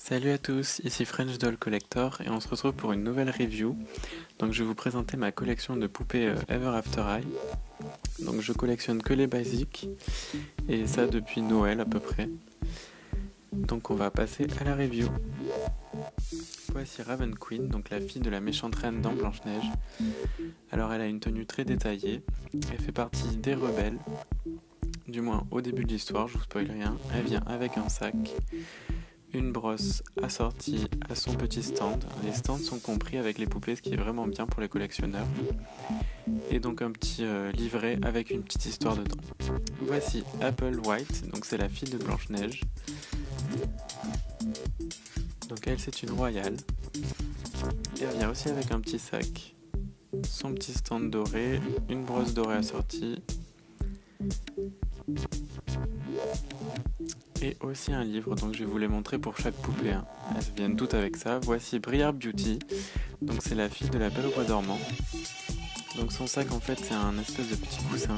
Salut à tous, ici French Doll Collector et on se retrouve pour une nouvelle review. Donc je vais vous présenter ma collection de poupées Ever After High. Donc je collectionne que les basiques et ça depuis Noël à peu près. Donc on va passer à la review. Voici Raven Queen, donc la fille de la méchante reine dans Blanche-Neige. Alors elle a une tenue très détaillée, elle fait partie des rebelles. Du moins au début de l'histoire, je vous spoil rien. Elle vient avec un sac, une brosse assortie à son petit stand. Les stands sont compris avec les poupées, ce qui est vraiment bien pour les collectionneurs. Et donc un petit livret avec une petite histoire dedans. Voici Apple White, donc c'est la fille de Blanche-Neige. Donc elle, c'est une royale. Et elle vient aussi avec un petit sac, son petit stand doré, une brosse dorée assortie. Et aussi un livre, donc je vais vous les montrer pour chaque poupée. Elles viennent toutes avec ça. Voici Briar Beauty, donc c'est la fille de la Belle au Bois dormant. Donc son sac en fait c'est un espèce de petit coussin.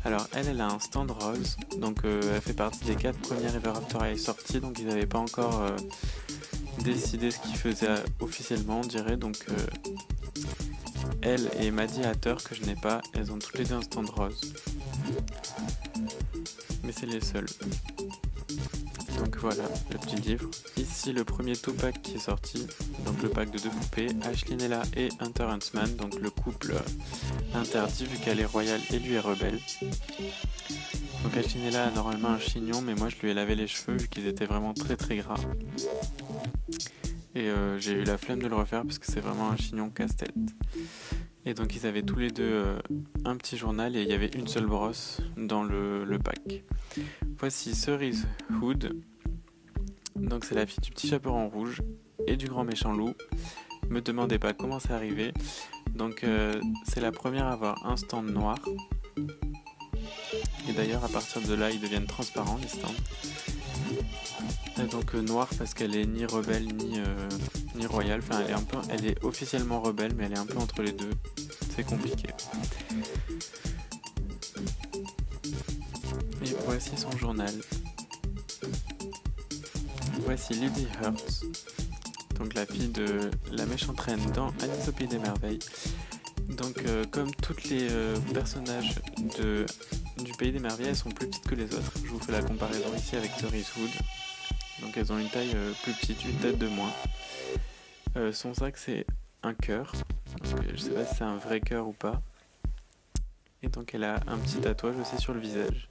Alors elle a un stand rose, donc elle fait partie des 4 premières Ever After High sorties, donc ils n'avaient pas encore décidé ce qu'ils faisaient officiellement on dirait, donc elle et Maddie Hatter que je n'ai pas, elles ont toutes les deux un stand rose. Mais c'est les seules. Donc voilà, le petit livre. Ici le premier two-pack qui est sorti, donc le pack de 2 poupées, Ashley Nella et Hunter Huntsman, donc le couple interdit vu qu'elle est royale et lui est rebelle. Donc Ashley Nella a normalement un chignon, mais moi je lui ai lavé les cheveux vu qu'ils étaient vraiment très gras. Et j'ai eu la flemme de le refaire parce que c'est vraiment un chignon casse-tête. Et donc ils avaient tous les deux un petit journal et il y avait une seule brosse dans le pack. Voici Cerise Hood, donc c'est la fille du petit chaperon rouge et du grand méchant loup. Me demandez pas comment c'est arrivé. Donc c'est la première à avoir un stand noir. Et d'ailleurs à partir de là ils deviennent transparents les stands. Et donc noir parce qu'elle est ni rebelle ni royale. Enfin elle est officiellement rebelle mais elle est un peu entre les deux. C'est compliqué. Et voici son journal. Voici Lady Hurts, donc la fille de la méchante reine dans Alice au Pays des Merveilles. Donc comme toutes les personnages du Pays des Merveilles, elles sont plus petites que les autres. Je vous fais la comparaison ici avec Cerise Hood. Donc elles ont une taille plus petite, une tête de moins. Son sac c'est un cœur. Je sais pas si c'est un vrai cœur ou pas. Et donc elle a un petit tatouage aussi sur le visage.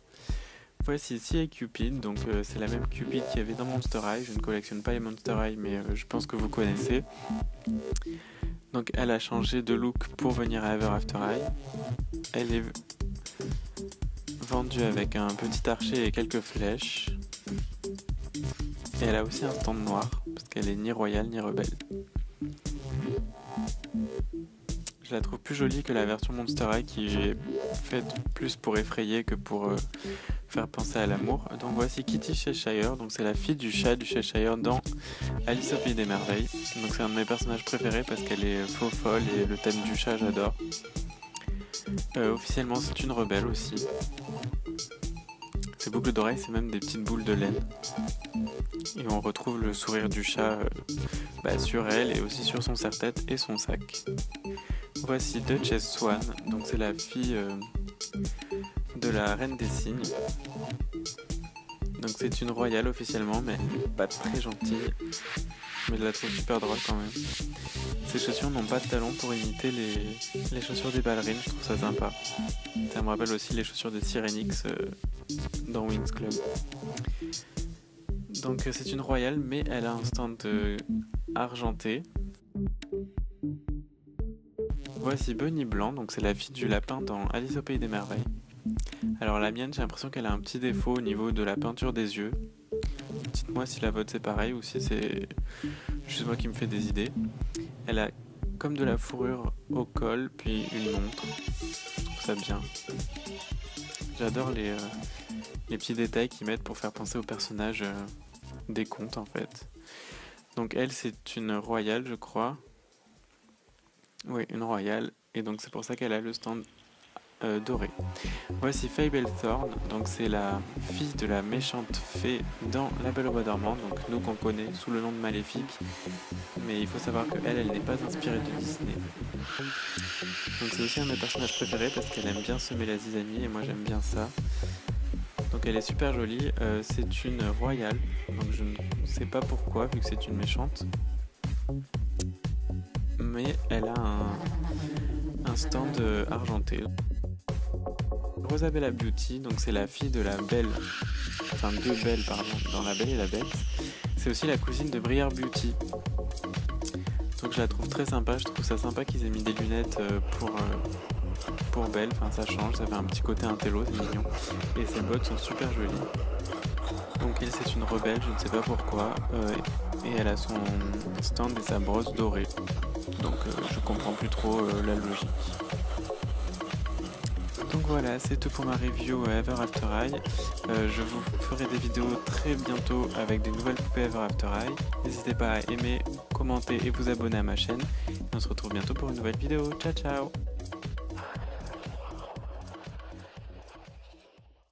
Voici Sea Cupid, donc c'est la même Cupid qu'il y avait dans Monster High. Je ne collectionne pas les Monster High, mais je pense que vous connaissez. Donc elle a changé de look pour venir à Ever After High. Elle est vendue avec un petit archer et quelques flèches. Et elle a aussi un stand noir, parce qu'elle est ni royale ni rebelle. Je la trouve plus jolie que la version Monster High qui est faite plus pour effrayer que pour faire penser à l'amour. Donc voici Kitty Cheshire, donc c'est la fille du chat du Cheshire dans Alice au Pays des Merveilles. Donc c'est un de mes personnages préférés parce qu'elle est faux folle et le thème du chat j'adore. Officiellement c'est une rebelle aussi. Ses boucles d'oreilles c'est même des petites boules de laine. Et on retrouve le sourire du chat sur elle et aussi sur son serre-tête et son sac. Voici Duchess Swan, donc c'est la fille de la reine des cygnes. Donc c'est une royale officiellement, mais elle n'est pas très gentille. Mais je la trouve super drôle quand même. Ses chaussures n'ont pas de talons pour imiter les chaussures des ballerines, je trouve ça sympa. Ça me rappelle aussi les chaussures de Sirenix dans Wings Club. Donc c'est une royale, mais elle a un stand argenté. Voici Bunny Blanc, donc c'est la fille du lapin dans Alice au Pays des Merveilles. Alors la mienne, j'ai l'impression qu'elle a un petit défaut au niveau de la peinture des yeux. Dites-moi si la vôtre c'est pareil ou si c'est juste moi qui me fais des idées. Elle a comme de la fourrure au col, puis une montre. Je trouve ça bien. J'adore les petits détails qu'ils mettent pour faire penser aux personnages des contes en fait. Donc elle c'est une royale je crois. Oui, une royale. Et donc c'est pour ça qu'elle a le stand dorée. Voici Fable Thorn, donc c'est la fille de la méchante fée dans La Belle au Bois dormant, donc nous qu'on connaît sous le nom de Maléfique, mais il faut savoir qu'elle, elle n'est pas inspirée de Disney. Donc c'est aussi un de mes personnages préférés parce qu'elle aime bien semer la zizanie et moi j'aime bien ça. Donc elle est super jolie, c'est une royale, donc je ne sais pas pourquoi vu que c'est une méchante. Mais elle a un stand argenté. Rosabella Beauty, donc c'est la fille de la Belle, enfin de Belle pardon, dans La Belle et la Bête. C'est aussi la cousine de Briare Beauty. Donc je la trouve très sympa, je trouve ça sympa qu'ils aient mis des lunettes pour Belle, enfin ça change, ça fait un petit côté intello, c'est mignon. Et ses bottes sont super jolies. Donc elle c'est une rebelle, je ne sais pas pourquoi, et elle a son stand et sa brosse dorée. Donc je comprends plus trop la logique. Donc voilà, c'est tout pour ma review Ever After Eye. Je vous ferai des vidéos très bientôt avec des nouvelles poupées Ever After Eye. N'hésitez pas à aimer, commenter et vous abonner à ma chaîne. On se retrouve bientôt pour une nouvelle vidéo. Ciao ciao!